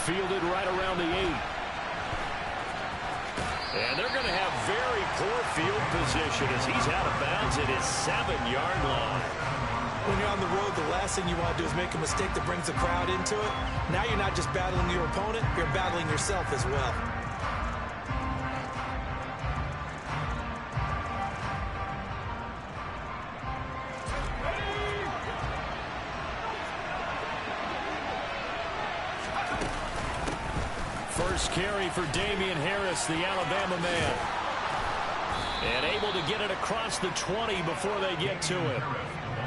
fielded right around the 8. And they're going to have very poor field position as he's out of bounds at his 7-yard line. When you're on the road, the last thing you want to do is make a mistake that brings the crowd into it. Now you're not just battling your opponent, you're battling yourself as well. First carry for Damian Harris, the Alabama man. And able to get it across the 20 before they get to it.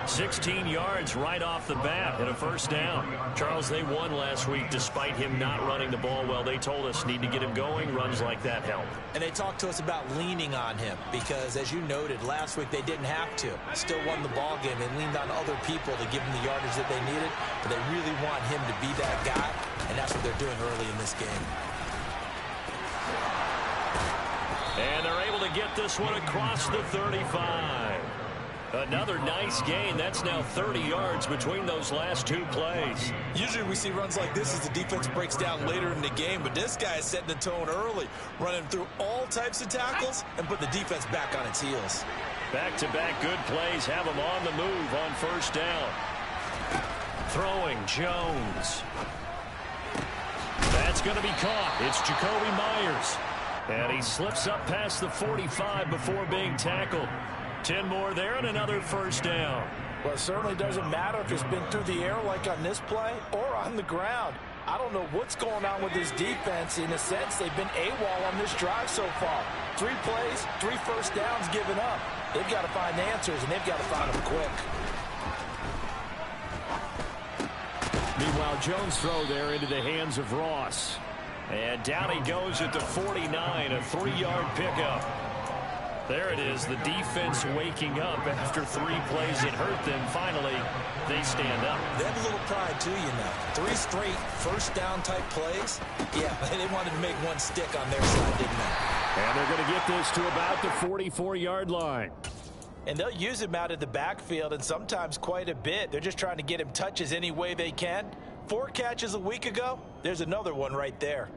16 yards right off the bat and a first down. Charles, they won last week despite him not running the ball well. They told us need to get him going. Runs like that help. And they talked to us about leaning on him because, as you noted, last week they didn't have to. Still won the ball game. They leaned on other people to give them the yardage that they needed. But they really want him to be that guy, and that's what they're doing early in this game. And they're able to get this one across the 35. Another nice gain. That's now 30 yards between those last two plays. Usually we see runs like this as the defense breaks down later in the game, but this guy is setting the tone early, running through all types of tackles and put the defense back on its heels. Back-to-back good plays have him on the move on first down. Throwing Jones. That's going to be caught. It's Jacoby Myers. And he slips up past the 45 before being tackled. 10 more there and another first down. Well, it certainly doesn't matter if it's been through the air like on this play or on the ground. I don't know what's going on with this defense. In a sense, they've been AWOL on this drive so far. 3 plays, 3 first downs given up. They've got to find answers, and they've got to find them quick. Meanwhile, Jones' throw there into the hands of Ross. And down he goes at the 49, a 3-yard pickup. There it is, the defense waking up after 3 plays that hurt them. Finally, they stand up. They have a little pride, too, you know. 3 straight first-down type plays. Yeah, they wanted to make one stick on their side, didn't they? And they're going to get this to about the 44-yard line. And they'll use him out of the backfield, and sometimes quite a bit. They're just trying to get him touches any way they can. 4 catches a week ago, there's another one right there.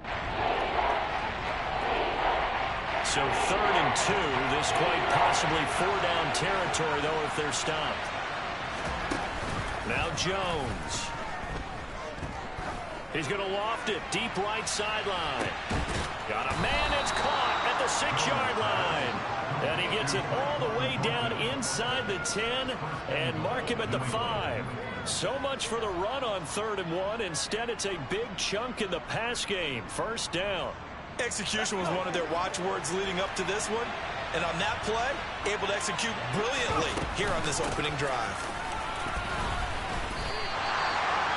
So 3rd and 2, this quite possibly 4-down territory, though, if they're stopped. Now Jones. He's going to loft it deep right sideline. Got a man, it's caught at the 6-yard line. And he gets it all the way down inside the 10 and mark him at the 5. So much for the run on 3rd and 1. Instead, it's a big chunk in the pass game. First down. Execution was one of their watchwords leading up to this one. And on that play, able to execute brilliantly here on this opening drive.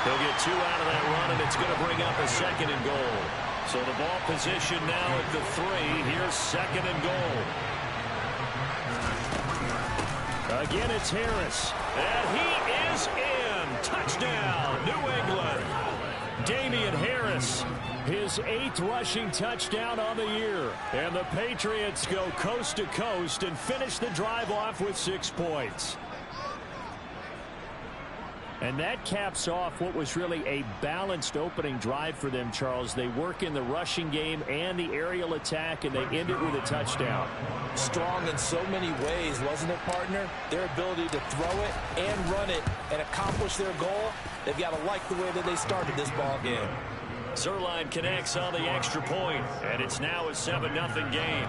He'll get 2 out of that run, and it's going to bring up a 2nd and goal. So the ball position now at the 3. Here's 2nd and goal. Again, it's Harris. And he is in. Touchdown, New England. Damian Harris, his 8th rushing touchdown on the year. And the Patriots go coast to coast and finish the drive off with 6 points. And that caps off what was really a balanced opening drive for them, Charles. They work in the rushing game and the aerial attack, and they end it with a touchdown. Strong in so many ways, wasn't it, partner? Their ability to throw it and run it and accomplish their goal, they've got to like the way that they started this ball game. Zerline connects on the extra point, and it's now a 7-0 game.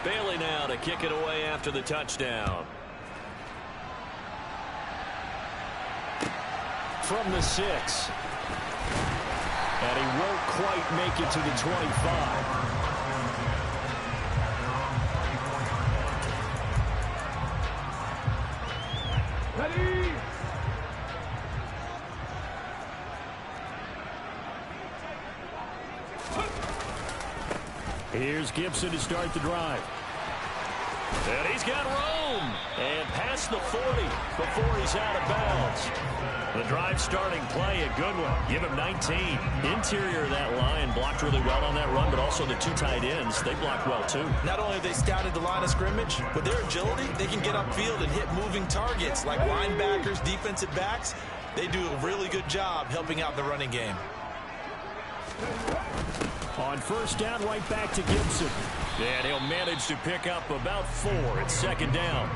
Bailey now to kick it away after the touchdown. From the 6. And he won't quite make it to the 25. Ready? Here's Gibson to start the drive. And he's got room. And past the 40 before he's out of bounds. The drive starting play, a good one. Give him 19. Interior of that line blocked really well on that run, but also the two tight ends, they blocked well too. Not only have they scouted the line of scrimmage, but their agility, they can get upfield and hit moving targets like linebackers, defensive backs. They do a really good job helping out the running game. On first down, right back to Gibson. And he'll manage to pick up about 4 at second down.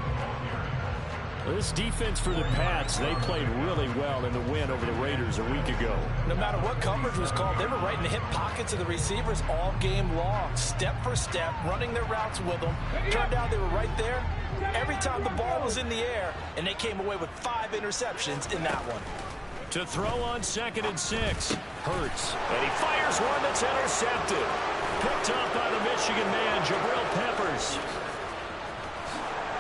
This defense for the Pats, they played really well in the win over the Raiders a week ago. No matter what coverage was called, they were right in the hip pockets of the receivers all game long, step for step, running their routes with them. Turned out they were right there every time the ball was in the air, and they came away with 5 interceptions in that one. To throw on 2nd and 6. Hurts. And he fires one that's intercepted. Picked up by the Michigan man, Jabril Peppers.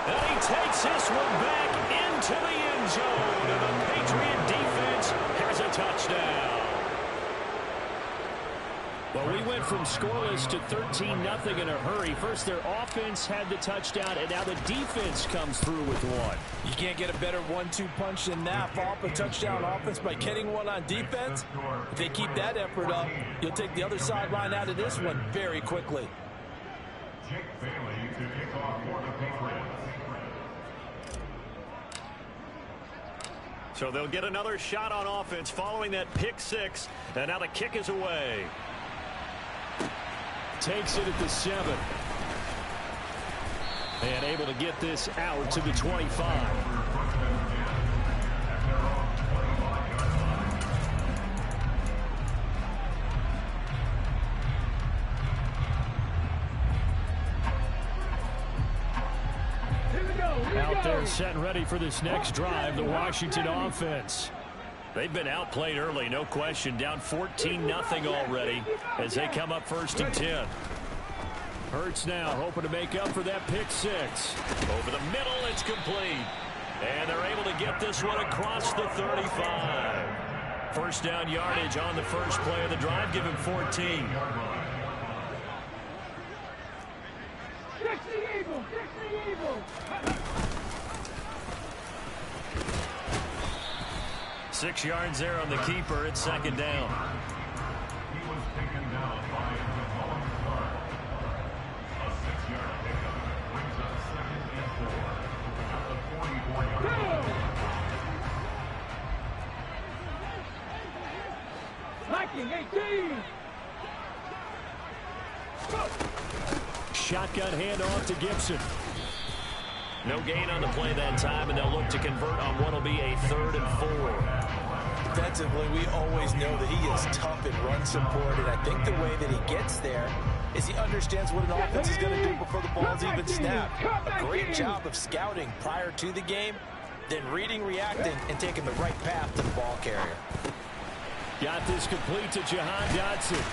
And he takes this one back into the end zone. And the Patriot defense has a touchdown. Well, we went from scoreless to 13-0 in a hurry. First, their offense had the touchdown, and now the defense comes through with one. You can't get a better 1-2 punch than that. Follow up a touchdown offense by getting one on defense. If they keep that effort up, you'll take the other sideline out of this one very quickly. So they'll get another shot on offense following that pick 6, and now the kick is away. Takes it at the 7. And able to get this out to the 25. Out there set and ready for this next drive, the Washington offense. They've been outplayed early, no question. Down 14-0 already as they come up 1st and 10. Hurts now hoping to make up for that pick 6. Over the middle, it's complete. And they're able to get this one across the 35. First down yardage on the first play of the drive. Give him 14. Six yards there on the keeper at second down. He was taken down by the falling start. A 6-yard pickup brings us 2nd and 4 at the 44-yard line. Shotgun handoff to Gibson. No gain on the play that time, and they'll look to convert on what will be a 3rd and 4. Defensively, we always know that he is tough in run support, and I think the way that he gets there is he understands what an offense is going to do before the ball's even snapped. A great job of scouting prior to the game, then reading, reacting, and taking the right path to the ball carrier. Got this complete to Jahan Dotson.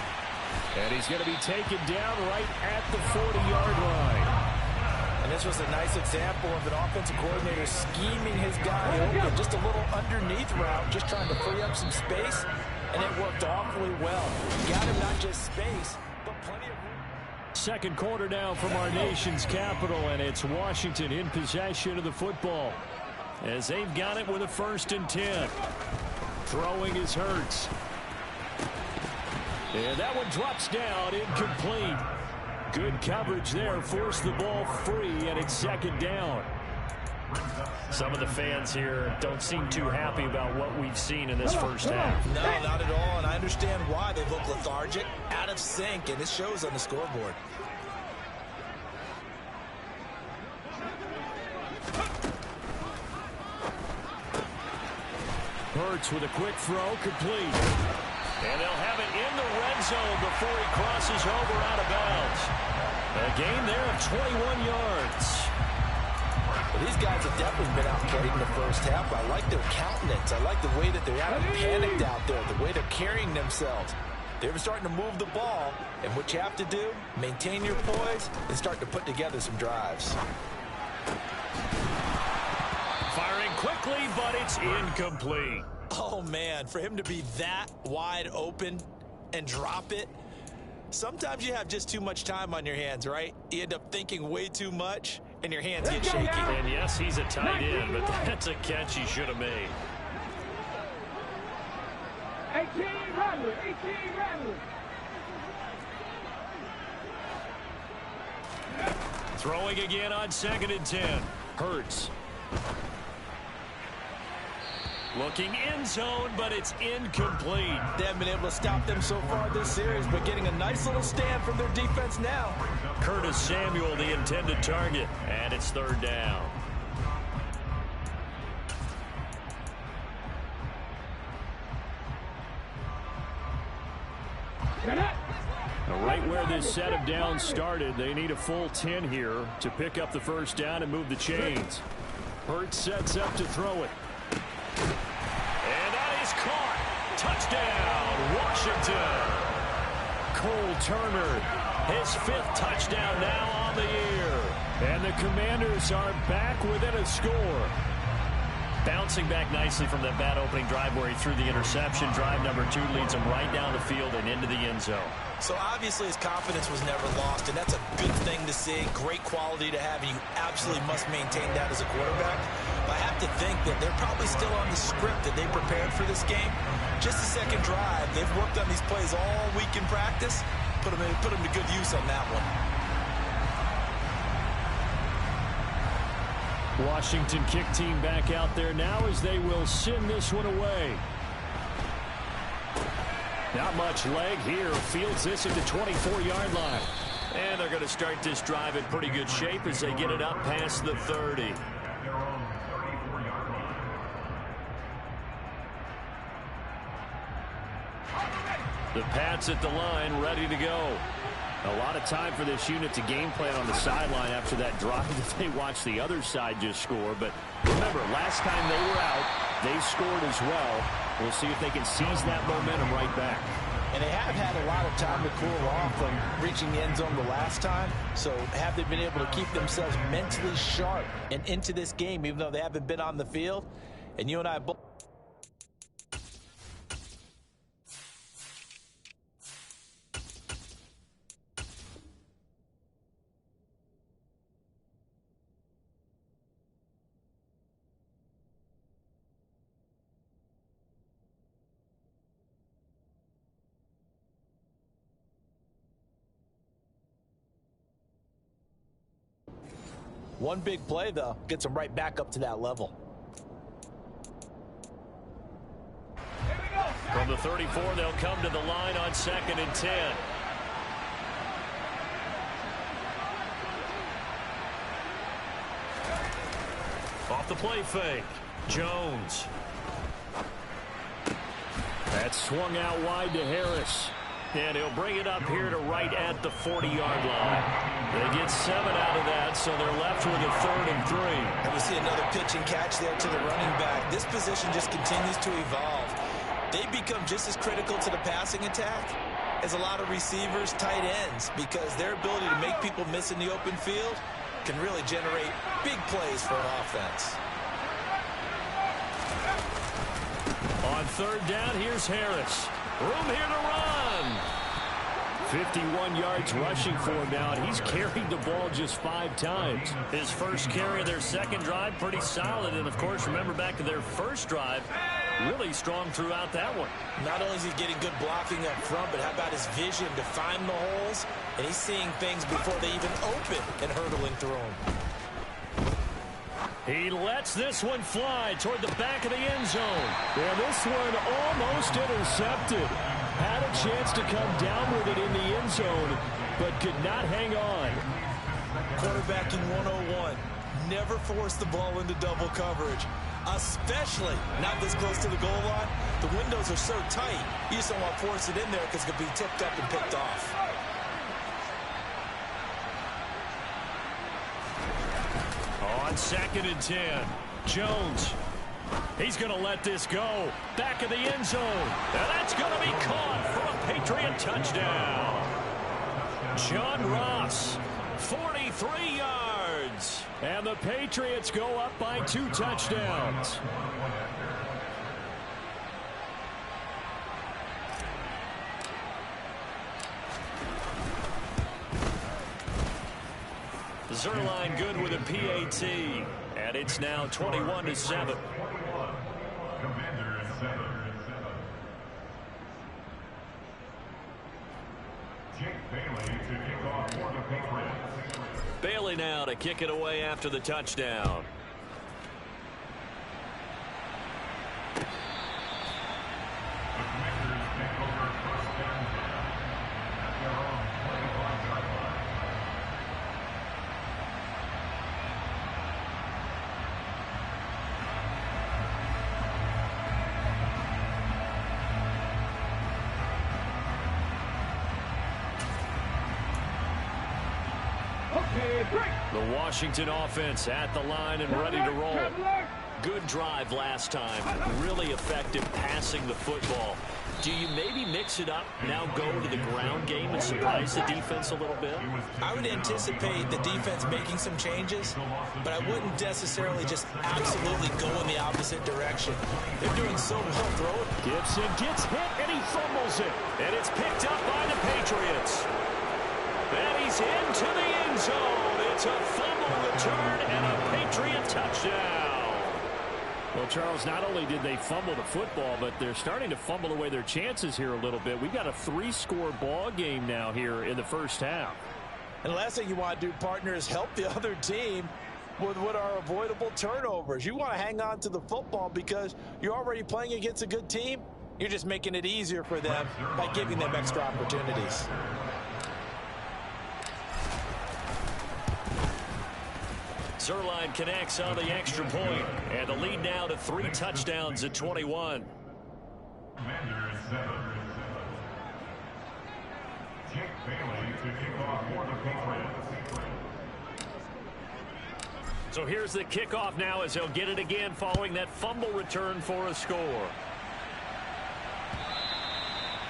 And he's going to be taken down right at the 40-yard line. And this was a nice example of an offensive coordinator scheming his guy open. Just a little underneath route, just trying to free up some space, and it worked awfully well. Got him not just space, but plenty of room. Second quarter now from our nation's capital, and it's Washington in possession of the football as they've got it with a 1st and 10. Throwing is Hurts. And that one drops down, incomplete. Good coverage there, forced the ball free, and it's second down. Some of the fans here don't seem too happy about what we've seen in this first half. No, not at all, and I understand why. They look lethargic, out of sync, and it shows on the scoreboard. Hurts with a quick throw, complete. And they'll have it in the red zone before he crosses over out of bounds. A gain there of 21 yards. Well, these guys have definitely been outplayed in the first half. I like their countenance. I like the way that they're out panicked out there, the way they're carrying themselves. They're starting to move the ball, and what you have to do, maintain your poise and start to put together some drives. Firing quickly, but it's incomplete. Oh, man, for him to be that wide open and drop it, sometimes you have just too much time on your hands, right? You end up thinking way too much, and your hands get shaky. And yes, he's a tight end, but that's a catch he should have made. 18 Rattler, 18 Rattler. Throwing again on 2nd and 10. Hurts. Looking end zone, but it's incomplete. They haven't been able to stop them so far this series, but getting a nice little stand from their defense now. Curtis Samuel, the intended target, and it's 3rd down. Right where this set of downs started, they need a full 10 here to pick up the 1st down and move the chains. Hurts sets up to throw it. And that is caught. Touchdown, Washington. Cole Turner, his 5th touchdown now on the year. And the Commanders are back within a score. Bouncing back nicely from that bad opening drive where he threw the interception. Drive number 2 leads him right down the field and into the end zone. So obviously his confidence was never lost, and that's a good thing to see. Great quality to have, and you absolutely must maintain that as a quarterback. But I have to think that they're probably still on the script that they prepared for this game. Just the 2nd drive. They've worked on these plays all week in practice. Put them to good use on that one. Washington kick team back out there now as they will send this one away. Not much leg here. Fields this at the 24-yard line. And they're going to start this drive in pretty good shape as they get it up past the 30. The Pats at the line, ready to go. A lot of time for this unit to game plan on the sideline after that drive that they watched the other side just score. But remember, last time they were out, they scored as well. We'll see if they can seize that momentum right back. And they have had a lot of time to cool off from reaching the end zone the last time. So have they been able to keep themselves mentally sharp and into this game, even though they haven't been on the field? And you and I both. One big play, though, gets them right back up to that level. From the 34, they'll come to the line on 2nd and 10. Off the play fake. Jones. That's swung out wide to Harris. And he'll bring it up here to right at the 40-yard line. They get 7 out of that, so they're left with a 3rd and 3. And we see another pitch and catch there to the running back. This position just continues to evolve. They become just as critical to the passing attack as a lot of receivers, tight ends, because their ability to make people miss in the open field can really generate big plays for an offense. On 3rd down, here's Harris. Room here to run. 51 yards rushing for him now, and he's carried the ball just 5 times. His first carry of their 2nd drive, pretty solid. And, of course, remember back to their 1st drive, really strong throughout that one. Not only is he getting good blocking up front, but how about his vision to find the holes? And he's seeing things before they even open and hurdling through them. He lets this one fly toward the back of the end zone. And this one almost intercepted. Had a chance to come down with it in the end zone, but could not hang on. Quarterbacking 101. Never force the ball into double coverage, especially not this close to the goal line. The windows are so tight, you just don't want to force it in there because it could be tipped up and picked off. On 2nd and 10, Jones. He's going to let this go. Back of the end zone. And that's going to be caught for a Patriot touchdown. John Ross, 43 yards. And the Patriots go up by 2 touchdowns. Zerline good with a PAT. And it's now 21-7. Bailey now to kick it away after the touchdown. The Washington offense at the line and ready to roll. Good drive last time. Really effective passing the football. Do you maybe mix it up, now go to the ground game and surprise the defense a little bit? I would anticipate the defense making some changes, but I wouldn't necessarily just absolutely go in the opposite direction. They're doing so well throwing. Gibson gets hit and he fumbles it. And it's picked up by the Patriots. And he's into the end zone. It's a fumble return and a Patriot touchdown. Well, Charles, not only did they fumble the football, but they're starting to fumble away their chances here a little bit. We've got a 3-score ball game now here in the first half. And the last thing you want to do, partner, is help the other team with what are avoidable turnovers. You want to hang on to the football because you're already playing against a good team. You're just making it easier for them by giving them extra opportunities. Zerline connects on the extra point, and the lead now to 3 touchdowns at 21. So here's the kickoff now as he'll get it again following that fumble return for a score.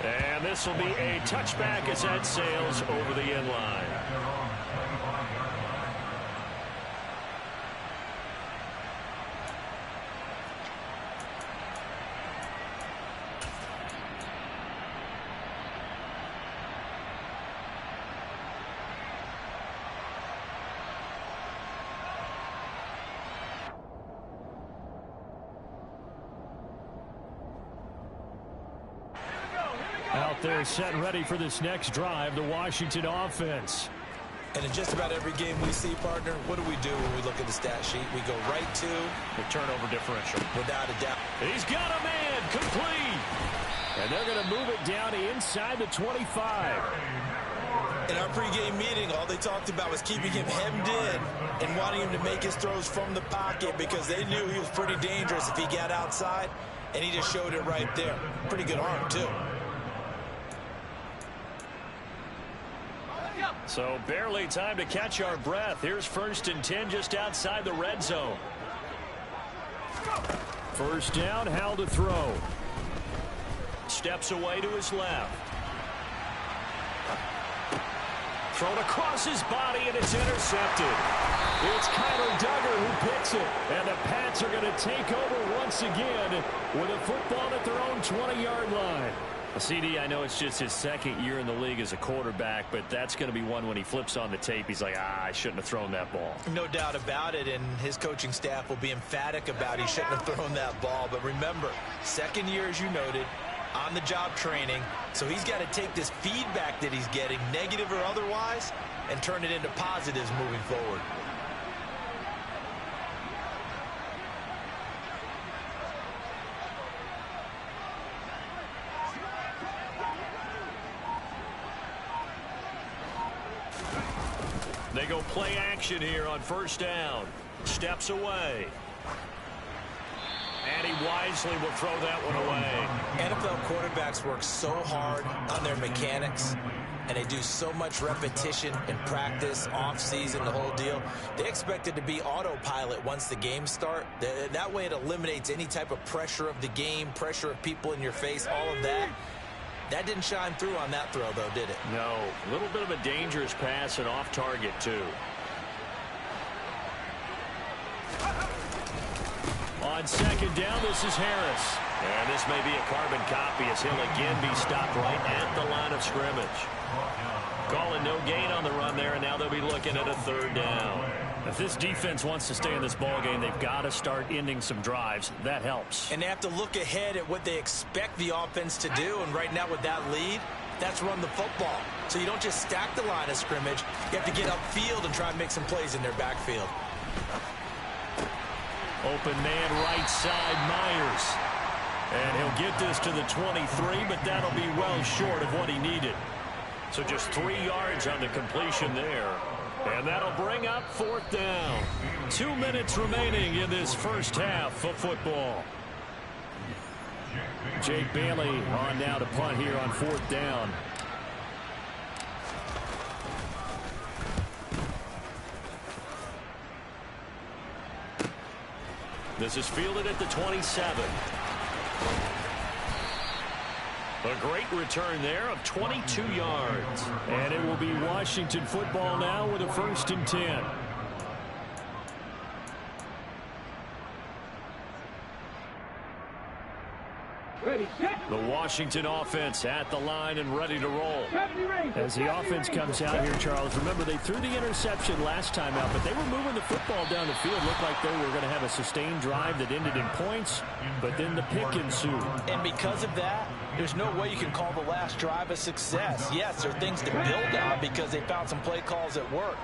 And this will be a touchback as that sails over the end line. Out there set and ready for this next drive, the Washington offense. And in just about every game we see, partner, what do we do when we look at the stat sheet? We go right to the turnover differential. Without a doubt. He's got a man, complete. And they're going to move it down to inside the 25. In our pregame meeting, all they talked about was keeping him hemmed in and wanting him to make his throws from the pocket because they knew he was pretty dangerous if he got outside, and he just showed it right there. Pretty good arm, too. So barely time to catch our breath. Here's 1st and 10 just outside the red zone. First down, Howell to throw. Steps away to his left. Thrown across his body, and it's intercepted. It's Kyler Duggar who picks it. And the Pats are going to take over once again with a football at their own 20-yard line. CD, I know it's just his 2nd year in the league as a quarterback, but that's going to be one when he flips on the tape. He's like, I shouldn't have thrown that ball. No doubt about it, and his coaching staff will be emphatic about he shouldn't have thrown that ball. But remember, 2nd year, as you noted, on-the-job training, so he's got to take this feedback that he's getting, negative or otherwise, and turn it into positives moving forward. They go play action here on 1st down. Steps away. And he wisely will throw that one away. NFL quarterbacks work so hard on their mechanics, and they do so much repetition in practice, off-season, the whole deal. They expect it to be autopilot once the games start. That way it eliminates any type of pressure of the game, pressure of people in your face, all of that. That didn't shine through on that throw, though, did it? No. A little bit of a dangerous pass and off target, too. On 2nd down, this is Harris. And this may be a carbon copy as he'll again be stopped right at the line of scrimmage. Calling no gain on the run there, and now they'll be looking at a 3rd down. If this defense wants to stay in this ball game, they've got to start ending some drives. That helps. And they have to look ahead at what they expect the offense to do. And right now with that lead, that's run the football. So you don't just stack the line of scrimmage. You have to get upfield and try and make some plays in their backfield. Open man right side, Myers. And he'll get this to the 23, but that'll be well short of what he needed. So just 3 yards on the completion there. And that'll bring up 4th down. 2 minutes remaining in this first half of football. Jake Bailey on now to punt here on 4th down. This is fielded at the 27. A great return there of 22 yards. And it will be Washington football now with a 1st and 10. Ready, set. The Washington offense at the line and ready to roll. As the offense comes out here, Charles, remember they threw the interception last time out, but they were moving the football down the field. Looked like they were going to have a sustained drive that ended in points, but then the pick ensued. And because of that, there's no way you can call the last drive a success. Yes, there are things to build on because they found some play calls that worked.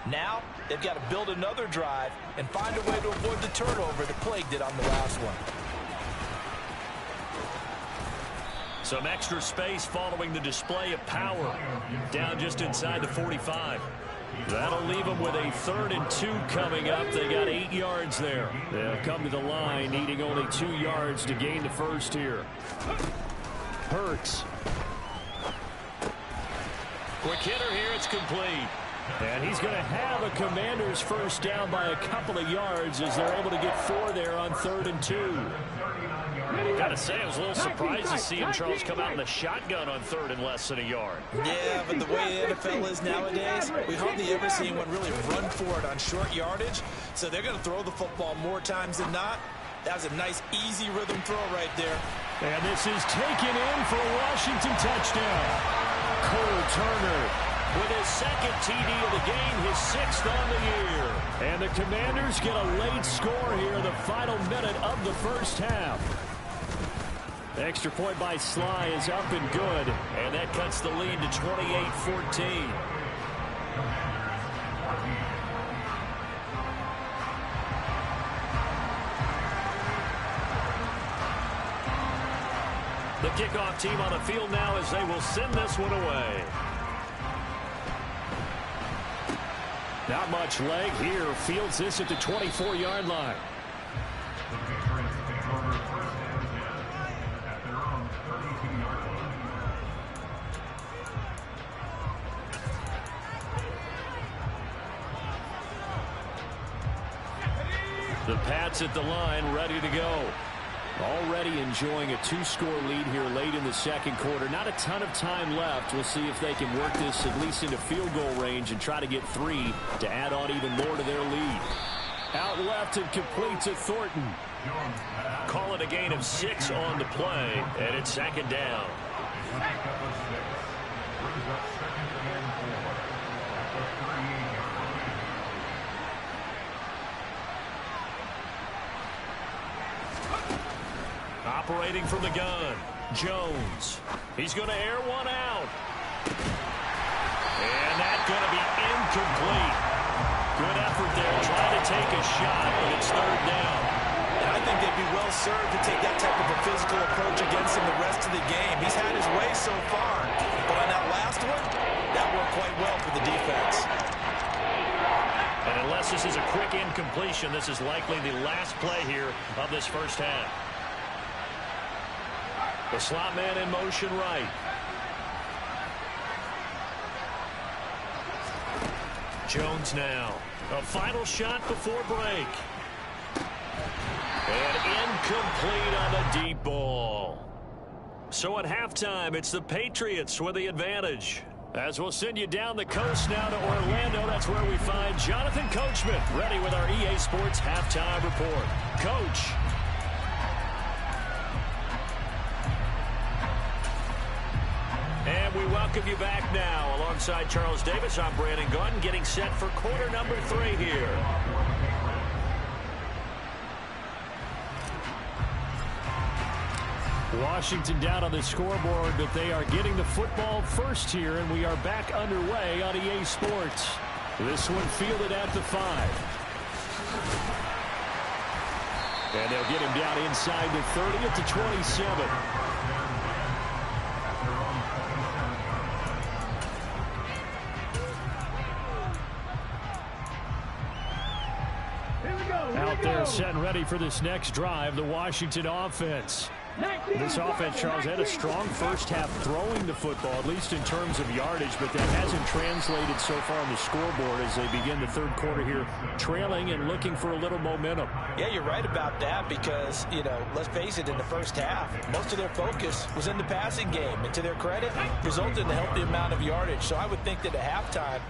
Now, they've got to build another drive and find a way to avoid the turnover that plagued it on the last one. Some extra space following the display of power. Down just inside the 45. That'll leave them with a 3rd and 2 coming up. They got 8 yards there. They'll come to the line, needing only 2 yards to gain the first here. Hurts. Quick hitter here, it's complete. And he's going to have a Commander's first down by a couple of yards as they're able to get 4 there on 3rd and 2. Got to say, I was a little surprised to see him, Charles, come out in the shotgun on 3rd and less than a yard. Yeah, but the way the NFL is nowadays, we hardly ever see anyone really run for it on short yardage. So they're going to throw the football more times than not. That was a nice, easy rhythm throw right there. And this is taken in for a Washington touchdown. Cole Turner with his 2nd TD of the game, his 6th on the year. And the Commanders get a late score here in the final minute of the first half. The extra point by Sly is up and good. And that cuts the lead to 28-14. The kickoff team on the field now as they will send this one away. Not much leg here. Fields this at the 24-yard line. The Pats at the line, ready to go. Already enjoying a 2-score lead here late in the 2nd quarter. Not a ton of time left. We'll see if they can work this at least into field goal range and try to get 3 to add on even more to their lead. Out left and complete to Thornton. Call it a gain of 6 on the play, and it's 2nd down. Operating from the gun, Jones. He's going to air one out. And that's going to be incomplete. Good effort there, trying to take a shot, but it's 3rd down. And I think they'd be well served to take that type of a physical approach against him the rest of the game. He's had his way so far, but on that last one, that worked quite well for the defense. And unless this is a quick incompletion, this is likely the last play here of this first half. The slot man in motion right. Jones now. A final shot before break. And incomplete on the deep ball. So at halftime, it's the Patriots with the advantage. As we'll send you down the coast now to Orlando, that's where we find Jonathan Coachman, ready with our EA Sports halftime report. Coach. we welcome you back now. Alongside Charles Davis, I'm Brandon Gaudin, getting set for quarter number 3 here. Washington down on the scoreboard, but they are getting the football first here, and we are back underway on EA Sports. This one fielded at the 5. And they'll get him down inside the 30 at the 27. Out there set and ready for this next drive, the Washington offense. This offense, Charles, had a strong first half throwing the football, at least in terms of yardage, but that hasn't translated so far on the scoreboard as they begin the third quarter here, trailing and looking for a little momentum. Yeah, you're right about that because, let's face it, in the first half, most of their focus was in the passing game. And to their credit, resulted in a healthy amount of yardage. So I would think that at halftime,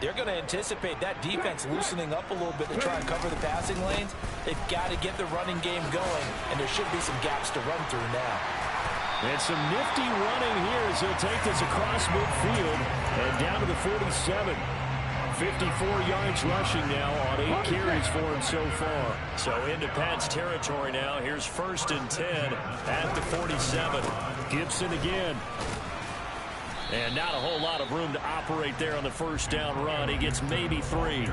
they're going to anticipate that defense loosening up a little bit to try and cover the passing lanes. They've got to get the running game going, and there should be some gaps to run through now. And some nifty running here as he'll take this across midfield and down to the 47. 54 yards rushing now on 8 carries for him so far. So into Pat's territory now. Here's 1st and 10 at the 47. Gibson again. And not a whole lot of room to operate there on the first down run. He gets maybe 3.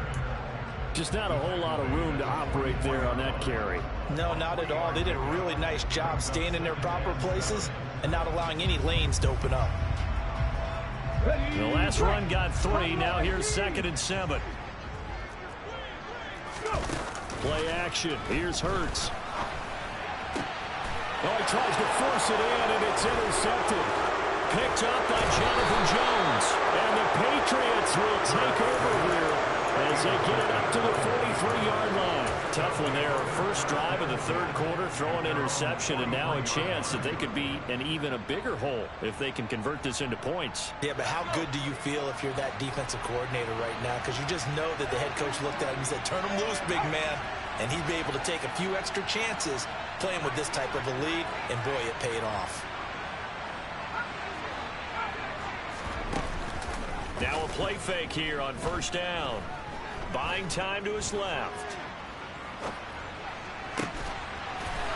Just not a whole lot of room to operate there on that carry. No, not at all. They did a really nice job staying in their proper places and not allowing any lanes to open up. The last run got 3. Now here's 2nd and 7. Play action. Here's Hurts. Oh, he tries to force it in, and it's intercepted. Picked up by Jonathan Jones. And the Patriots will take over here as they get it up to the 43-yard line. Tough one there. First drive of the third quarter, throwing interception, and now a chance that they could be in even a bigger hole if they can convert this into points. Yeah, but how good do you feel if you're that defensive coordinator right now? Because you just know that the head coach looked at him and said, turn him loose, big man. And he'd be able to take a few extra chances playing with this type of a lead, and boy, it paid off. Now a play fake here on first down. Buying time to his left.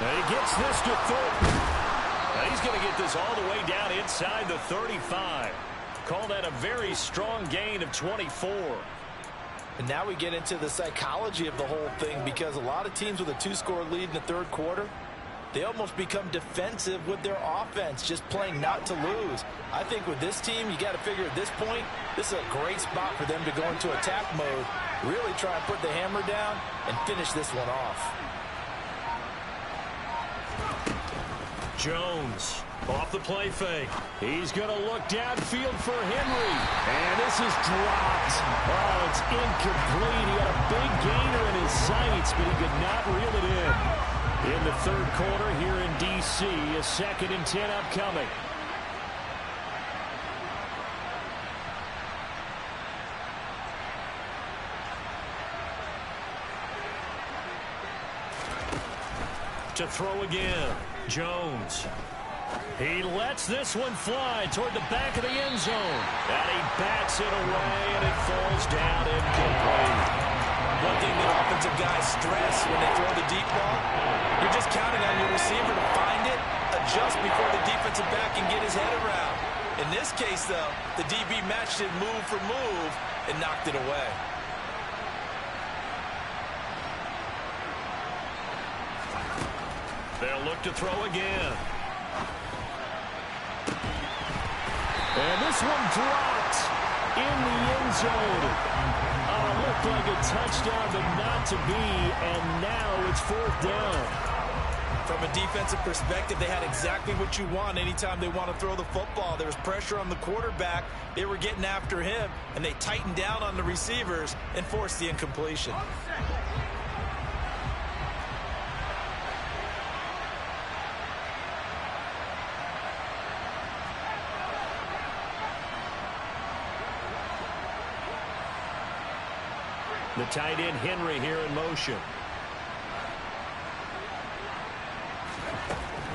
And he gets this to third. Now he's going to get this all the way down inside the 35. Call that a very strong gain of 24. And now we get into the psychology of the whole thing, because a lot of teams with a 2-score lead in the third quarter, they almost become defensive with their offense, just playing not to lose. I think with this team, you got to figure at this point, this is a great spot for them to go into attack mode, really try and put the hammer down and finish this one off. Jones off the play fake. He's going to look downfield for Henry. And this is dropped. Oh, it's incomplete. He had a big gainer in his sights, but he could not reel it in. In the third quarter here in D.C., a 2nd and 10 upcoming. To throw again, Jones. He lets this one fly toward the back of the end zone. And he bats it away, and it falls down incomplete. One thing that offensive guys stress when they throw the deep ball, you're just counting on your receiver to find it, adjust before the defensive back can get his head around. In this case, though, the DB matched it move for move and knocked it away. They'll look to throw again. And this one dropped in the end zone. Looked like a touchdown, but not to be, and now it's 4th down. From a defensive perspective, they had exactly what you want anytime they want to throw the football. There was pressure on the quarterback. They were getting after him, and they tightened down on the receivers and forced the incompletion. The tight end Henry here in motion.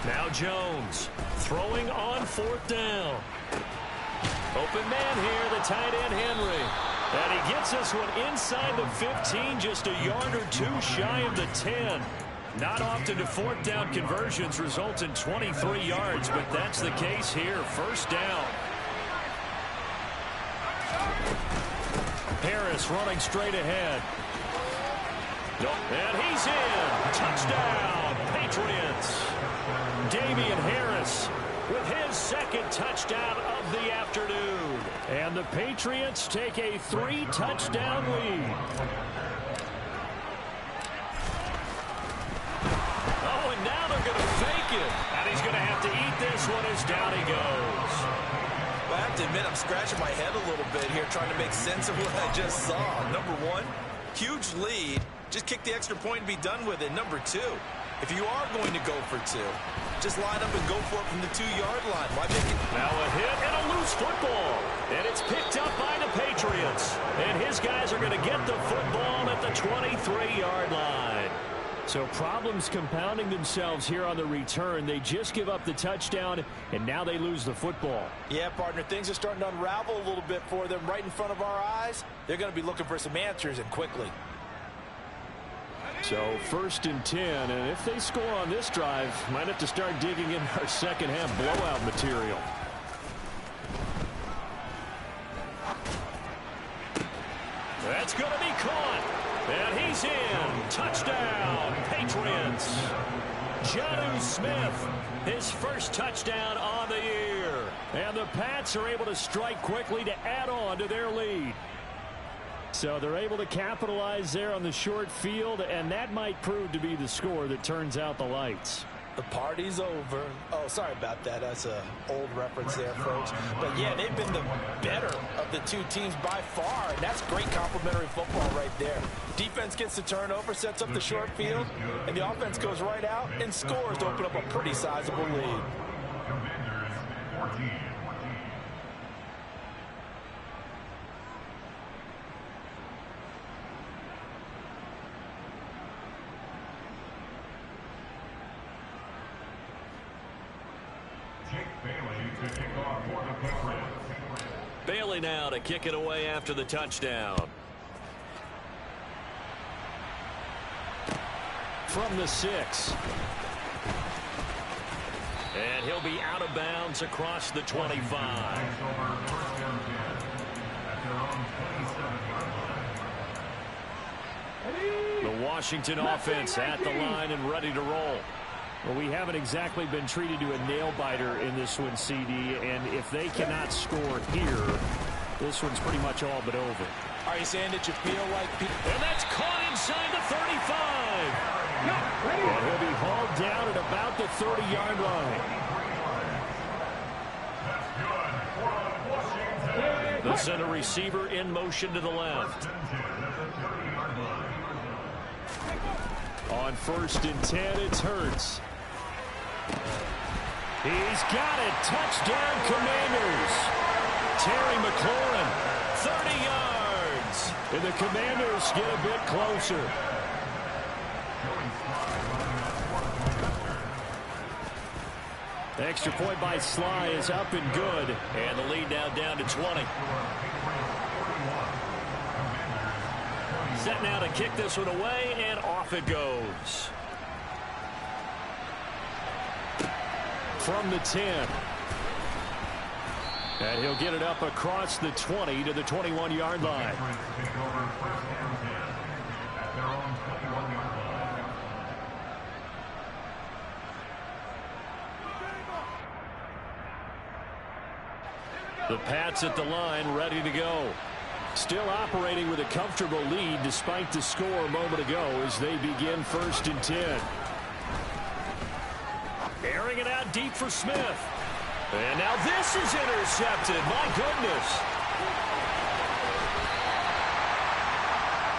Now Jones throwing on 4th down. Open man here, the tight end Henry. And he gets this one inside the 15, just a yard or two shy of the 10. Not often do fourth down conversions result in 23 yards, but that's the case here. First down. Harris running straight ahead. And he's in. Touchdown, Patriots. Damian Harris with his second touchdown of the afternoon. And the Patriots take a 3-touchdown lead. Oh, and now they're going to fake it. And he's going to have to eat this one as down he goes. Well, I have to admit, I'm scratching my head a little bit here trying to make sense of what I just saw. Number one, huge lead. Just kick the extra point and be done with it. Number two, if you are going to go for two, just line up and go for it from the 2-yard line. Why make it? Now a hit and a loose football. And it's picked up by the Patriots. And his guys are going to get the football at the 23-yard line. So problems compounding themselves here on the return. They just give up the touchdown, and now they lose the football. Yeah, partner, things are starting to unravel a little bit for them right in front of our eyes. They're going to be looking for some answers, and quickly. So 1st and 10, and if they score on this drive, might have to start digging in our second half blowout material. That's going to be caught. And he's in. Touchdown, Patriots. Jonnu Smith, his first touchdown on the year. And the Pats are able to strike quickly to add on to their lead. So they're able to capitalize there on the short field, and that might prove to be the score that turns out the lights. The party's over. Oh, sorry about that. That's an old reference there, folks. But, yeah, they've been the better of the two teams by far, and that's great complimentary football right there. Defense gets the turnover, sets up the short field, and the offense goes right out and scores to open up a pretty sizable lead. Bailey now to kick it away after the touchdown. From the 6. And he'll be out of bounds across the 25. The Washington offense at the line and ready to roll. Well, we haven't exactly been treated to a nail-biter in this one, CD, and if they cannot score here, this one's pretty much all but over. Are you saying that you feel like... And that's caught inside the 35. And he'll be hauled down at about the 30-yard line. The center receiver in motion to the left. On 1st and 10, it's Hurts. He's got it. Touchdown, Commanders. Terry McLaurin, 30 yards. And the Commanders get a bit closer. The extra point by Sly is up and good. And the lead now down to 20. Set now to kick this one away, and off it goes. From the 10. And he'll get it up across the 20 to the 21-yard line. The Pats at the line, ready to go. Still operating with a comfortable lead despite the score a moment ago as they begin 1st and 10. Airing it out deep for Smith. And now this is intercepted. My goodness.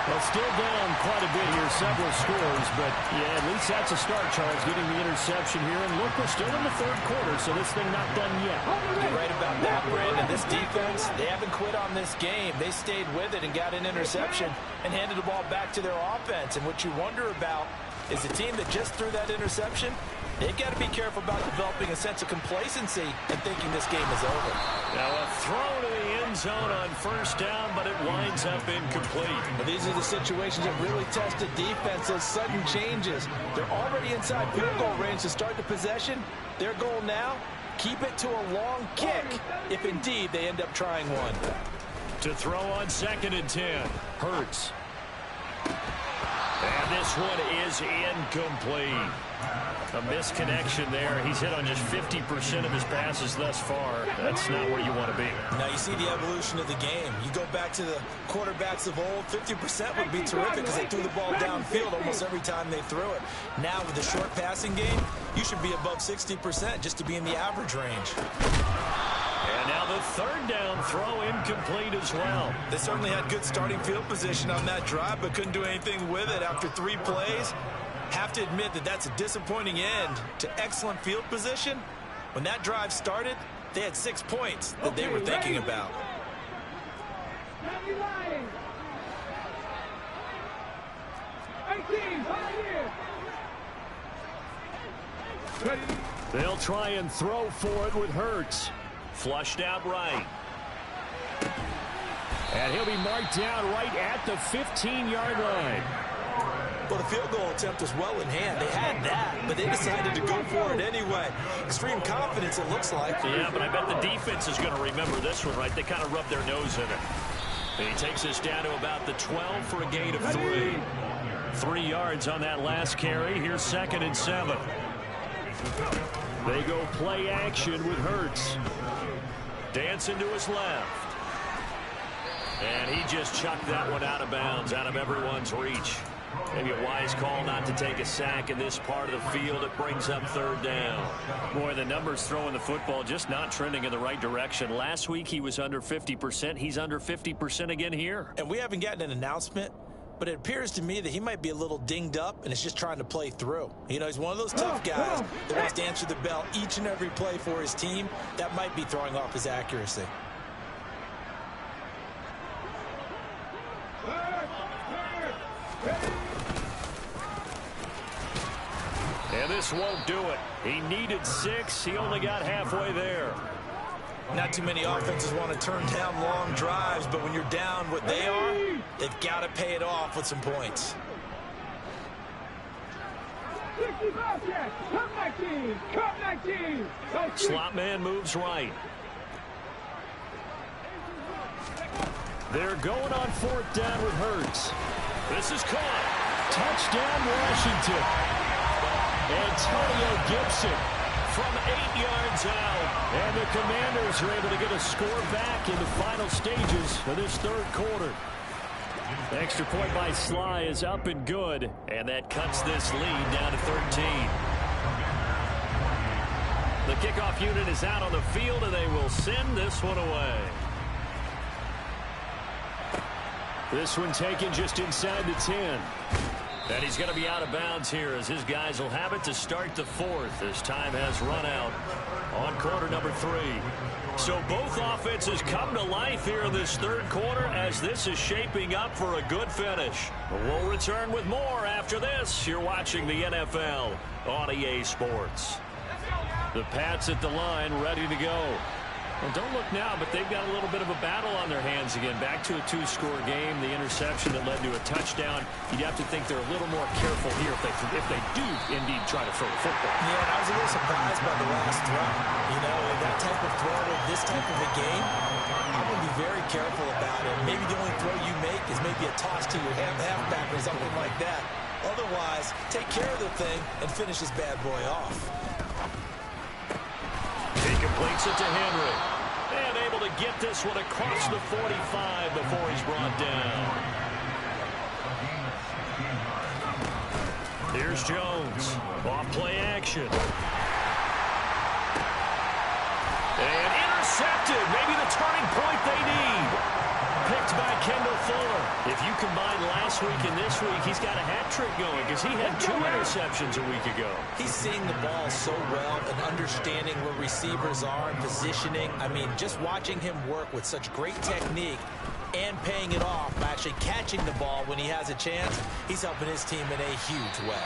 Well, still down quite a bit here, several scores, but yeah, at least that's a start, Charles, getting the interception here. And look, we're still in the 3rd quarter, so this thing not done yet. You're right about that, Brandon. This defense, they haven't quit on this game. They stayed with it and got an interception and handed the ball back to their offense. And what you wonder about is the team that just threw that interception. They've got to be careful about developing a sense of complacency and thinking this game is over. Now a throw to the end zone on first down, but it winds up incomplete. Well, these are the situations that really tested defenses, sudden changes. They're already inside field goal range to start the possession. Their goal now, keep it to a long kick, if indeed they end up trying one. To throw on 2nd and 10. Hurts. And this one is incomplete. A misconnection there. He's hit on just 50% of his passes thus far. That's not where you want to be. Now you see the evolution of the game. You go back to the quarterbacks of old, 50% would be terrific because they threw the ball downfield almost every time they threw it. Now with the short passing game, you should be above 60% just to be in the average range. And now the 3rd down throw incomplete as well. They certainly had good starting field position on that drive, but couldn't do anything with it after 3 plays. Have to admit that that's a disappointing end to excellent field position. When that drive started, they had 6 points that they were thinking about. They'll try and throw for it with Hurts. Flushed out right. And he'll be marked down right at the 15-yard line. Well, the field goal attempt was well in hand. They had that, but they decided to go for it anyway. Extreme confidence, it looks like. Yeah, but I bet the defense is going to remember this one, right? They kind of rubbed their nose in it. And he takes us down to about the 12 for a gain of 3. 3 yards on that last carry. Here's 2nd and 7. They go play action with Hurts. Dancing to his left. And he just chucked that one out of bounds, out of everyone's reach. Maybe a wise call not to take a sack in this part of the field. It brings up 3rd down. Boy, the numbers throwing the football just not trending in the right direction. Last week he was under 50%. He's under 50% again here. And we haven't gotten an announcement, but it appears to me that he might be a little dinged up and is just trying to play through. You know, he's one of those tough guys that wants to answer the bell each and every play for his team. That might be throwing off his accuracy. And this won't do it. He needed 6. He only got halfway there. Not too many offenses want to turn down long drives, but when you're down what they are, they've got to pay it off with some points. Slot man moves right. They're going on 4th down with Hurts. This is caught. Touchdown, Washington. Antonio Gibson from 8 yards out. And the Commanders are able to get a score back in the final stages of this 3rd quarter. The extra point by Sly is up and good. And that cuts this lead down to 13. The kickoff unit is out on the field, and they will send this one away. This one taken just inside the 10. And he's going to be out of bounds here as his guys will have it to start the 4th as time has run out on quarter number 3. So both offenses come to life here in this 3rd quarter as this is shaping up for a good finish. We'll return with more after this. You're watching the NFL on EA Sports. The Pats at the line ready to go. Well, don't look now, but they've got a little bit of a battle on their hands again. Back to a 2-score game. The interception that led to a touchdown. You'd have to think they're a little more careful here if they do indeed try to throw the football. Yeah, I was a little surprised by the last throw. You know, that type of throw in this type of a game, I'm going to be very careful about it. Maybe the only throw you make is maybe a toss to your halfback or something like that. Otherwise, take care of the thing and finish this bad boy off. He completes it to Henry. And able to get this one across the 45 before he's brought down. Here's Jones. Off play action. And intercepted. Maybe the turning point they need. Picked by Kendall Fuller. If you combine last week and this week, he's got a hat trick going because he had 2 interceptions a week ago. He's seeing the ball so well and understanding where receivers are and positioning. I mean, just watching him work with such great technique and paying it off by actually catching the ball when he has a chance, he's helping his team in a huge way.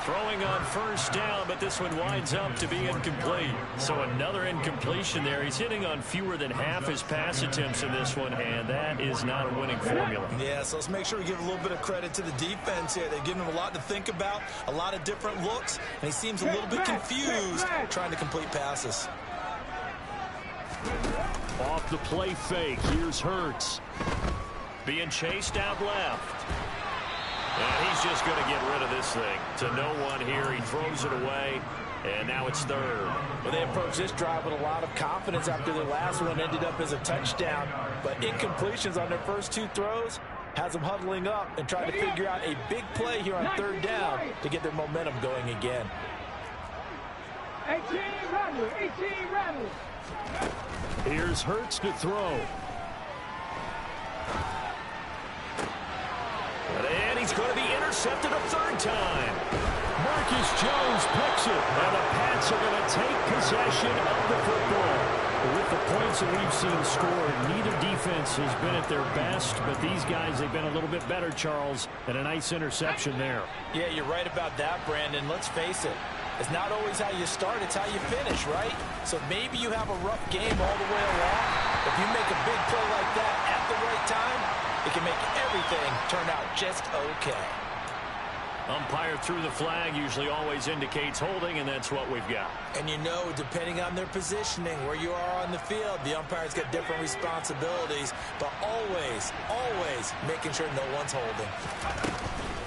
Throwing on first down, but this one winds up to be incomplete. So another incompletion there. He's hitting on fewer than half his pass attempts in this one, and that is not a winning formula. Yeah, so let's make sure we give a little bit of credit to the defense here. They've given him a lot to think about, a lot of different looks, and he seems a little bit confused trying to complete passes. Off the play fake, here's Hurts. Being chased out left. And he's just going to get rid of this thing to no one here. He throws it away, and now it's third. Well, they approached this drive with a lot of confidence after their last one ended up as a touchdown. But incompletions on their first two throws has them huddling up and trying to figure out a big play here on third down to get their momentum going again. 18 Randall. Here's Hurts to throw. And he's going to be intercepted a third time. Marcus Jones picks it. And the Pats are going to take possession of the football. With the points that we've seen scored, neither defense has been at their best, but these guys, they've been a little bit better, Charles, and a nice interception there. Yeah, you're right about that, Brandon. Let's face it. It's not always how you start, it's how you finish, right? So maybe you have a rough game all the way along. If you make a big play like that at the right time, it can make everything turn out just okay. Umpire threw the flag, usually always indicates holding, and that's what we've got. And you know, depending on their positioning, where you are on the field, the umpire's got different responsibilities, but always making sure no one's holding.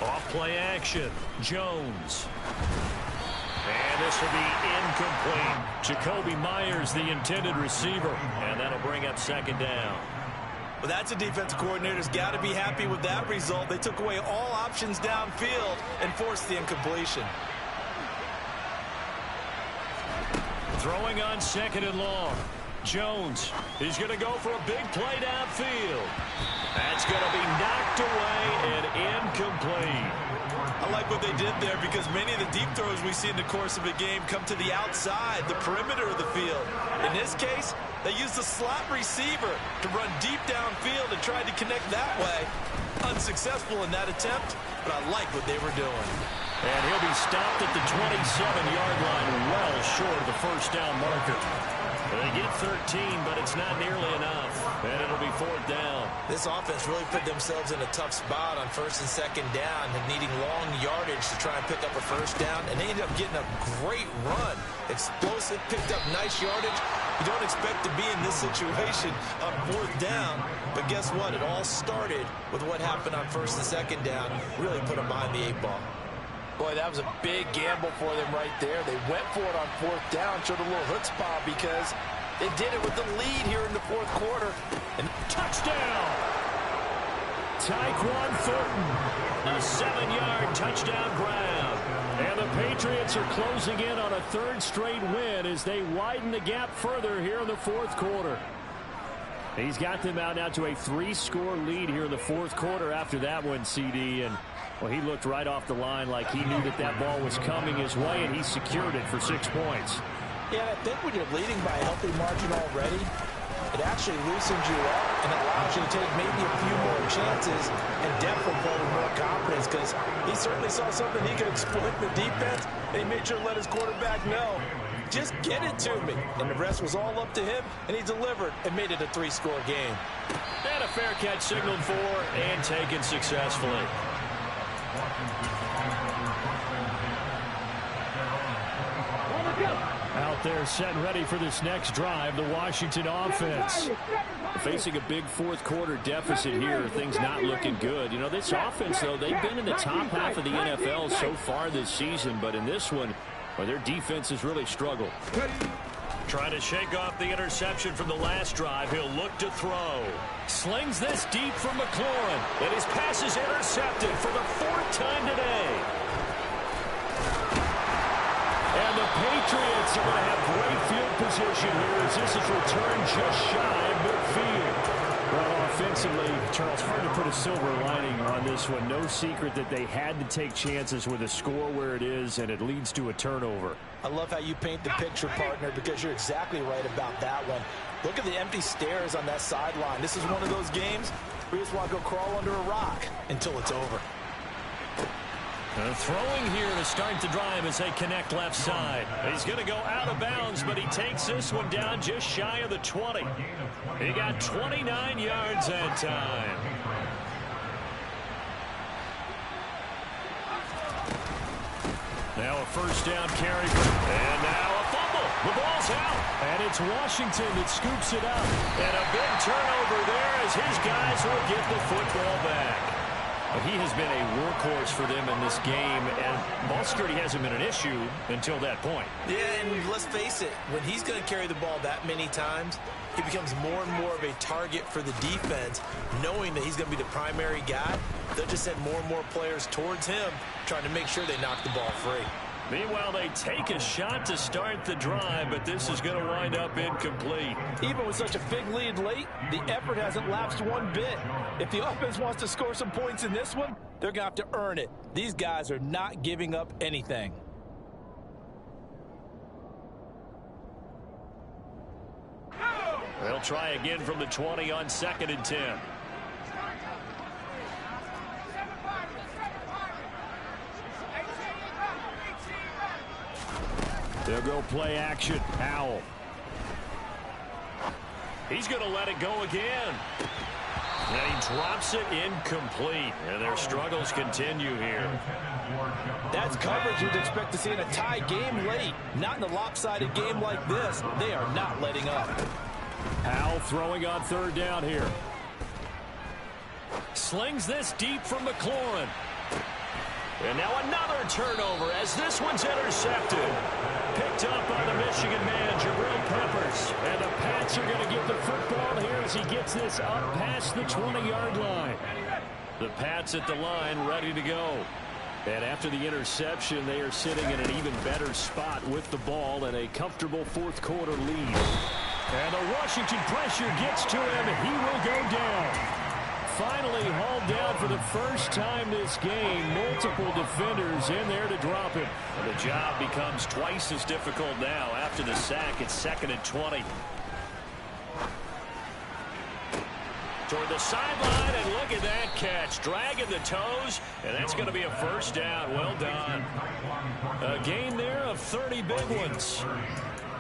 Off play action, Jones. And this will be incomplete. Jacoby Myers, the intended receiver, and that'll bring up second down. Well, that's a defensive coordinator's got to be happy with that result. They took away all options downfield and forced the incompletion. Throwing on second and long. Jones is going to go for a big play downfield. That's going to be knocked away and incomplete. I like what they did there because many of the deep throws we see in the course of a game come to the outside, the perimeter of the field. In this case, they used the slot receiver to run deep downfield and tried to connect that way. Unsuccessful in that attempt, but I like what they were doing. And he'll be stopped at the 27-yard line, well short of the first down marker. They get 13, but it's not nearly enough, and it'll be fourth down. This offense really put themselves in a tough spot on first and second down, and needing long yardage to try and pick up a first down, and they ended up getting a great run. Explosive, picked up nice yardage. You don't expect to be in this situation on fourth down, but guess what? It all started with what happened on first and second down. Really put them behind the 8-ball. Boy, that was a big gamble for them right there. They went for it on fourth down, showed a little chutzpah because they did it with the lead here in the fourth quarter. And touchdown! Tyquan Thornton, a 7-yard touchdown grab. And the Patriots are closing in on a third straight win as they widen the gap further here in the fourth quarter. He's got them out now to a 3-score lead here in the fourth quarter after that one, CD. And well, he looked right off the line like he knew that that ball was coming his way, and he secured it for 6 points. Yeah, I think when you're leading by a healthy margin already, it actually loosens you up and allows you to take maybe a few more chances and definitely play with more confidence because he certainly saw something he could exploit in the defense, and he made sure to let his quarterback know, just get it to me. And the rest was all up to him, and he delivered and made it a 3-score game. And a fair catch signaled for and taken successfully. Out there set and ready for this next drive, the Washington offense. Facing a big fourth quarter deficit here, things not looking good. You know, this offense, though, they've been in the top half of the NFL so far this season, but in this one, well, their defense has really struggled. Trying to shake off the interception from the last drive. He'll look to throw. Slings this deep from McLaurin. And his pass is intercepted for the 4th time today. And the Patriots are going to have great field position here as this is returned just shy of midfield. Well, offensively, Charles, hard to put a silver lining on this one. No secret that they had to take chances with a score where it is, and it leads to a turnover. I love how you paint the picture, partner, because you're exactly right about that one. Look at the empty stairs on that sideline. This is one of those games where you just want to go crawl under a rock until it's over. Throwing here to start the drive as they connect left side. He's going to go out of bounds, but he takes this one down just shy of the 20. He got 29 yards that time. Now a first down carry. And now a fumble. The ball's out. And it's Washington that scoops it up. And a big turnover there as his guys will get the football back. He has been a workhorse for them in this game, and ball security hasn't been an issue until that point. Yeah, and let's face it, when he's going to carry the ball that many times, he becomes more and more of a target for the defense, knowing that he's going to be the primary guy. They'll just send more and more players towards him, trying to make sure they knock the ball free. Meanwhile, they take a shot to start the drive, but this is going to wind up incomplete. Even with such a big lead late, the effort hasn't lapsed one bit. If the offense wants to score some points in this one, they're going to have to earn it. These guys are not giving up anything. They'll try again from the 20 on 2nd and 10. They'll go play action. Howell. He's going to let it go again. And he drops it incomplete. And their struggles continue here. That's coverage you'd expect to see in a tie game late. Not in a lopsided game like this. They are not letting up. Howell throwing on 3rd down here. Slings this deep from McLaurin. And now another turnover as this one's intercepted. Picked up by the Michigan man, Jabril Peppers. And the Pats are going to get the football here as he gets this up past the 20-yard line. The Pats at the line ready to go. And after the interception, they are sitting in an even better spot with the ball and a comfortable 4th quarter lead. And the Washington pressure gets to him. He will go down. Finally hauled down for the first time this game. Multiple defenders in there to drop him. And the job becomes twice as difficult now after the sack. It's 2nd and 20. Toward the sideline, and look at that catch. Dragging the toes, and that's going to be a first down. Well done. A gain there of 30 big ones.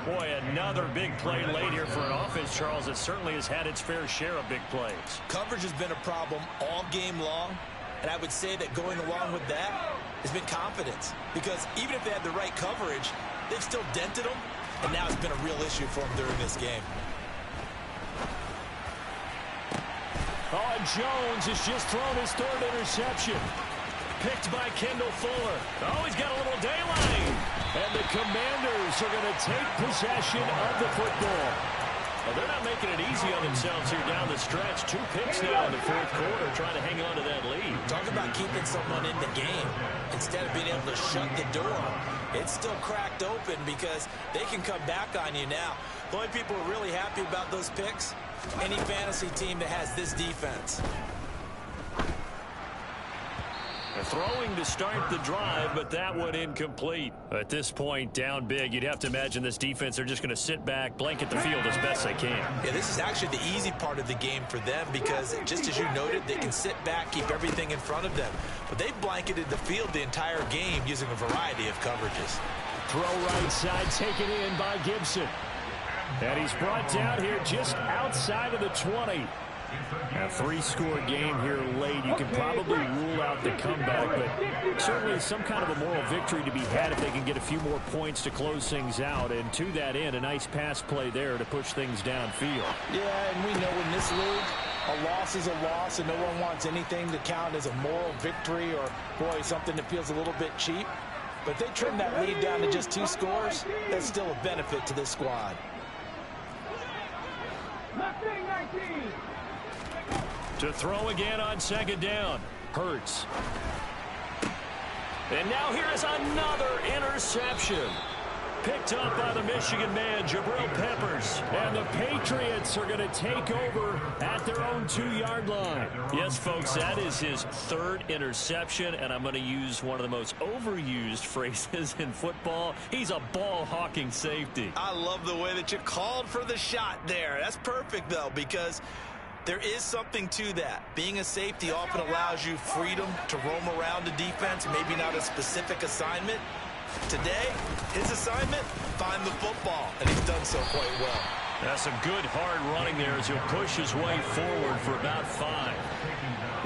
Boy, another big play late here for an offense, Charles, that certainly has had its fair share of big plays. Coverage has been a problem all game long, and I would say that going along with that has been confidence. Because even if they had the right coverage, they've still dented them, and now it's been a real issue for them during this game. Oh, and Jones has just thrown his 3rd interception. Picked by Kendall Fuller. Oh, he's got a little daylight. And the Commanders are going to take possession of the football. Well, they're not making it easy on themselves here down the stretch. 2 picks now in the 4th quarter trying to hang on to that lead. Talk about keeping someone in the game. Instead of being able to shut the door, it's still cracked open because they can come back on you now. The only people who are really happy about those picks, any fantasy team that has this defense. Throwing to start the drive, but that one incomplete. At this point, down big, you'd have to imagine this defense, they're just going to sit back, blanket the field as best they can. Yeah, this is actually the easy part of the game for them because, just as you noted, they can sit back, keep everything in front of them. But they blanketed the field the entire game using a variety of coverages. Throw right side, taken in by Gibson. And he's brought down here just outside of the 20. A 3-score game here late. You can probably rule out the comeback, but certainly some kind of a moral victory to be had if they can get a few more points to close things out. And to that end, a nice pass play there to push things downfield. Yeah, and we know in this league, a loss is a loss, and no one wants anything to count as a moral victory or, boy, something that feels a little bit cheap. But if they trim that lead down to just 2 scores, that's still a benefit to this squad. To throw again on 2nd down. Hurts. And now here is another interception. Picked up by the Michigan man, Jabril Peppers. And the Patriots are going to take over at their own 2-yard line. Yes, folks, that is his 3rd interception, and I'm going to use one of the most overused phrases in football. He's a ball-hawking safety. I love the way that you called for the shot there. That's perfect, though, because There is something to that. Being a safety often allows you freedom to roam around the defense, maybe not a specific assignment. Today, his assignment, find the football, and he's done so quite well. That's some good hard running there as he'll push his way forward for about 5.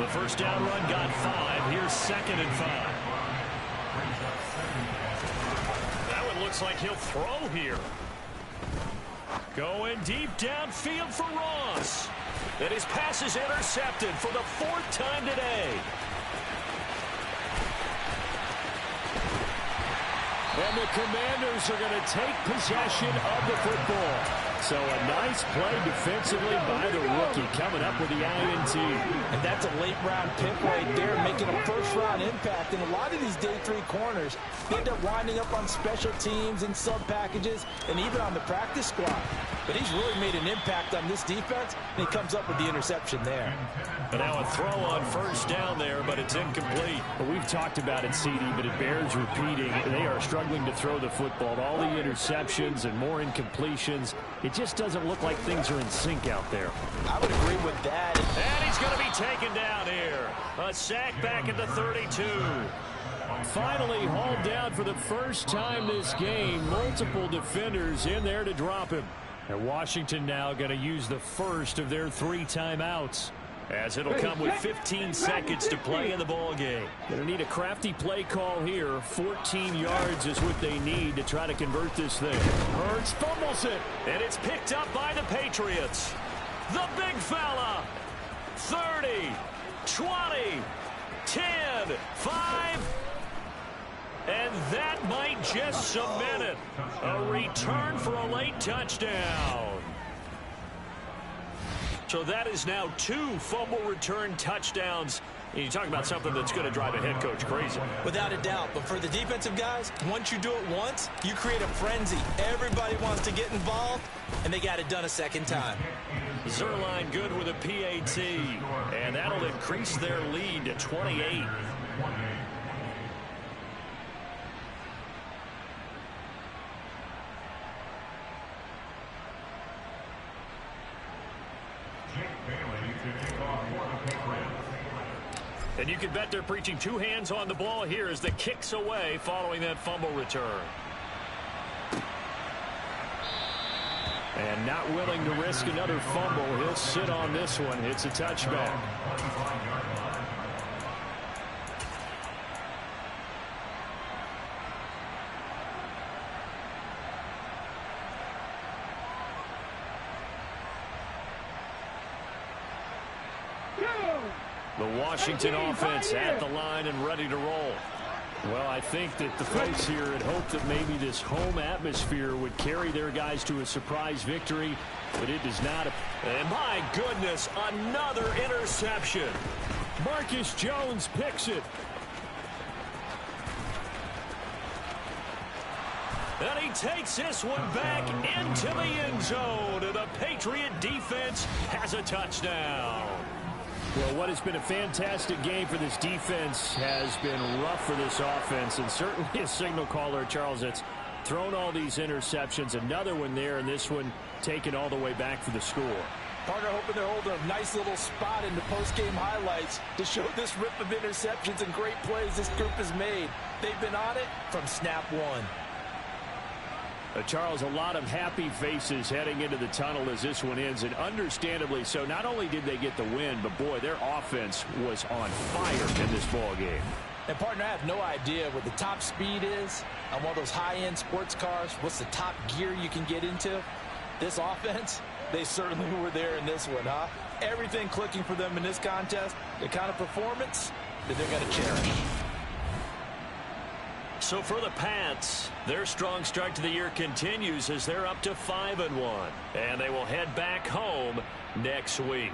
The first down run got 5. Here's 2nd and 5. That one looks like he'll throw here. Going deep downfield for Ross. And his pass is intercepted for the 4th time today. And the Commanders are going to take possession of the football. So a nice play defensively by the rookie coming up with the INT. And that's a late-round pick right there, making a first-round impact. And a lot of these day 3 corners end up winding up on special teams and sub-packages and even on the practice squad. But he's really made an impact on this defense, and he comes up with the interception there. And now a throw on first down there, but it's incomplete. Well, we've talked about it, CD, but it bears repeating. They are struggling to throw the football. All the interceptions and more incompletions. It just doesn't look like things are in sync out there. I would agree with that. And he's going to be taken down here. A sack back at the 32. Finally hauled down for the first time this game. Multiple defenders in there to drop him. And Washington now going to use the first of their 3 timeouts, as it'll come with 15 seconds to play in the ball game. Going to need a crafty play call here. 14 yards is what they need to try to convert this thing. Hurts fumbles it, and it's picked up by the Patriots. The big fella. 30, 20, 10, 5. And that might just cement it. A return for a late touchdown. So that is now 2 fumble return touchdowns. And you talk about something that's going to drive a head coach crazy. Without a doubt. But for the defensive guys, once you do it once, you create a frenzy. Everybody wants to get involved, and they got it done a second time. Zerline good with a PAT. And that'll increase their lead to 28. And you can bet they're preaching 2 hands on the ball here as the kick's away following that fumble return. And not willing to risk another fumble. He'll sit on this one. It's a touchback. The Washington offense at the line and ready to roll. Well, I think that the folks here had hoped that maybe this home atmosphere would carry their guys to a surprise victory, but it does not. And my goodness, another interception. Marcus Jones picks it. And he takes this one back into the end zone, and the Patriot defense has a touchdown. Well, what has been a fantastic game for this defense has been rough for this offense, and certainly a signal caller, Charles, that's thrown all these interceptions. Another one there, and this one taken all the way back for the score. Partner hoping they're holding a nice little spot in the post-game highlights to show this rip of interceptions and great plays this group has made. They've been on it from snap 1. Charles, a lot of happy faces heading into the tunnel as this one ends, and understandably so. Not only did they get the win, but boy, their offense was on fire in this ball game. And partner, I have no idea what the top speed is on one of those high-end sports cars. What's the top gear you can get into? This offense, they certainly were there in this one, huh? Everything clicking for them in this contest, the kind of performance that they're going to cherish. So for the Pats, their strong start to the year continues as they're up to 5-1. And they will head back home next week.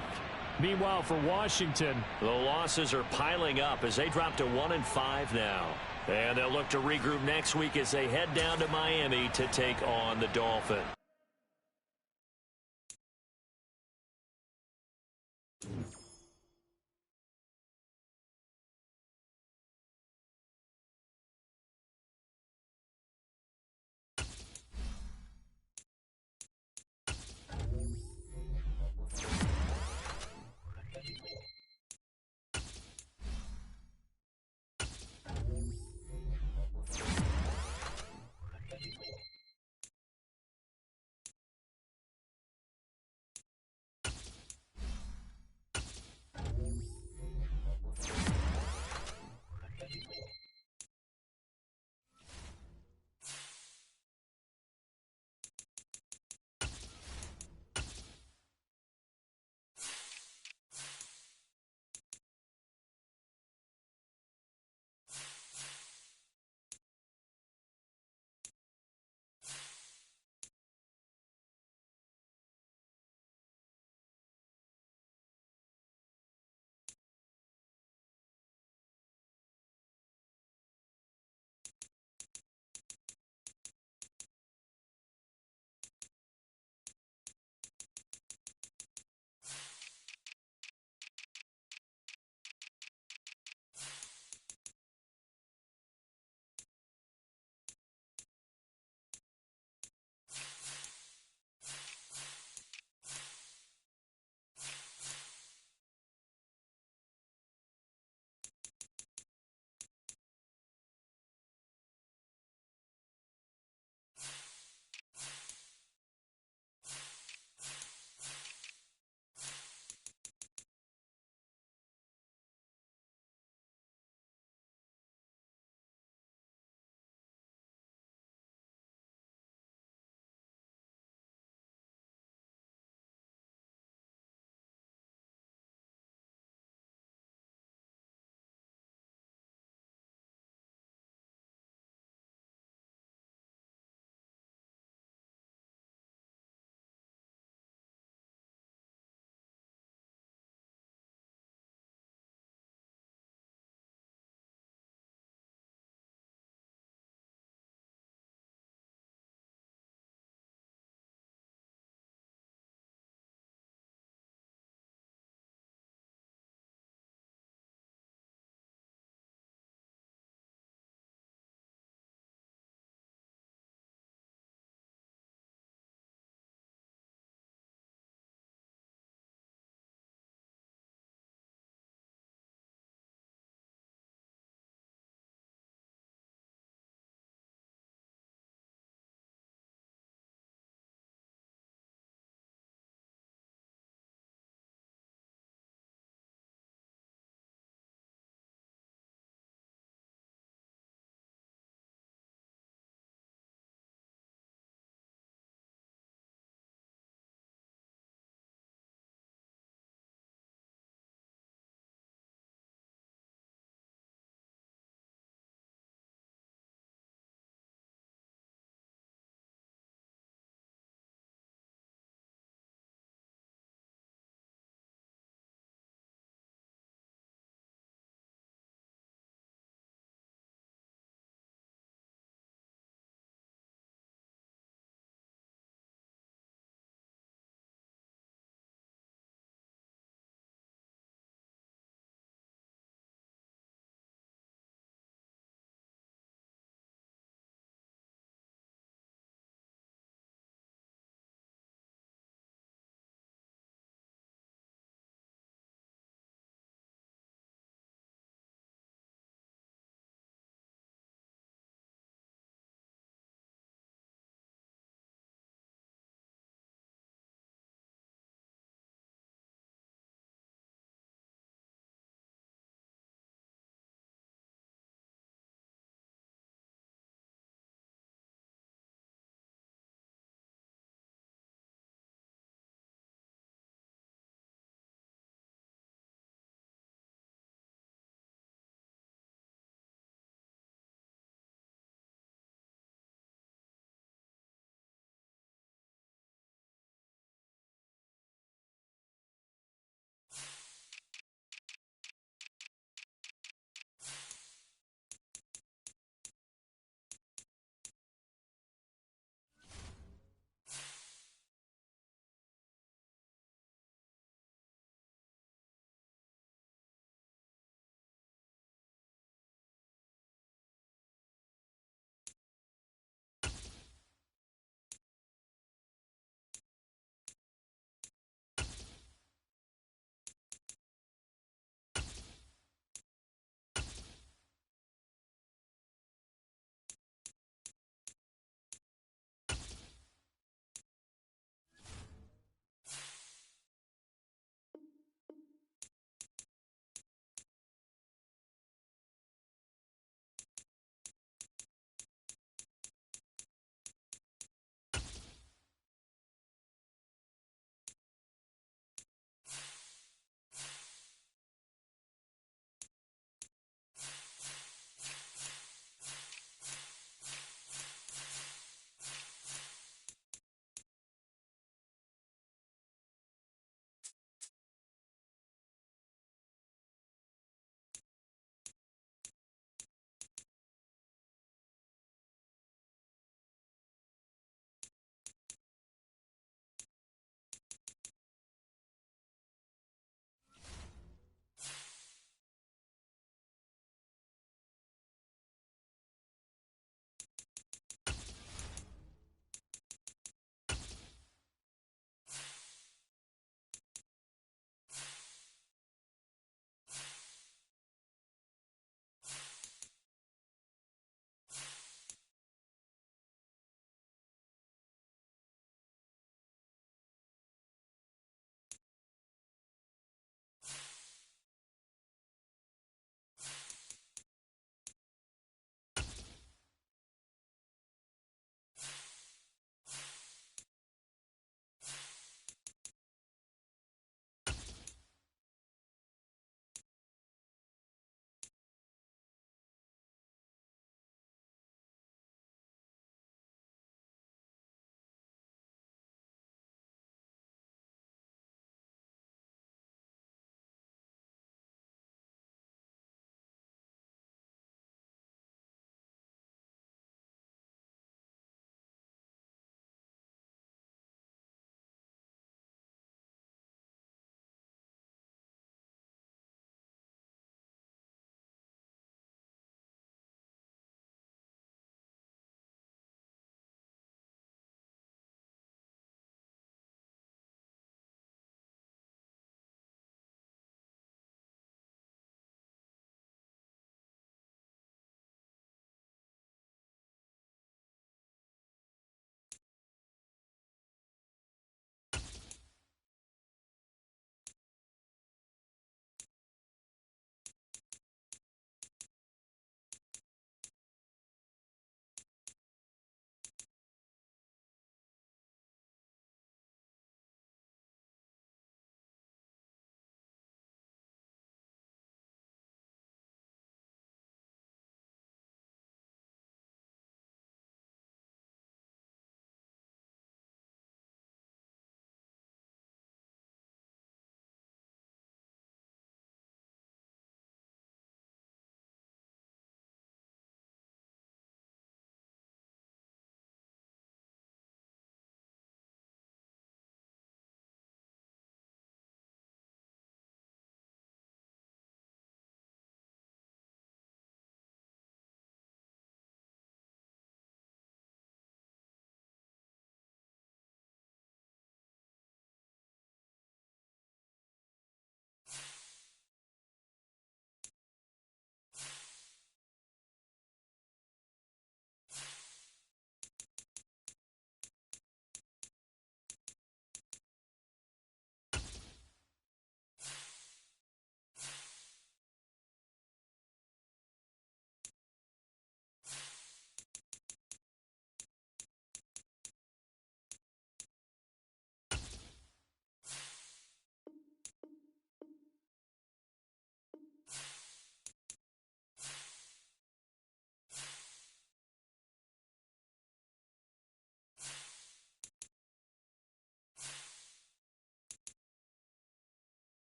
Meanwhile, for Washington, the losses are piling up as they drop to 1-5 now. And they'll look to regroup next week as they head down to Miami to take on the Dolphins.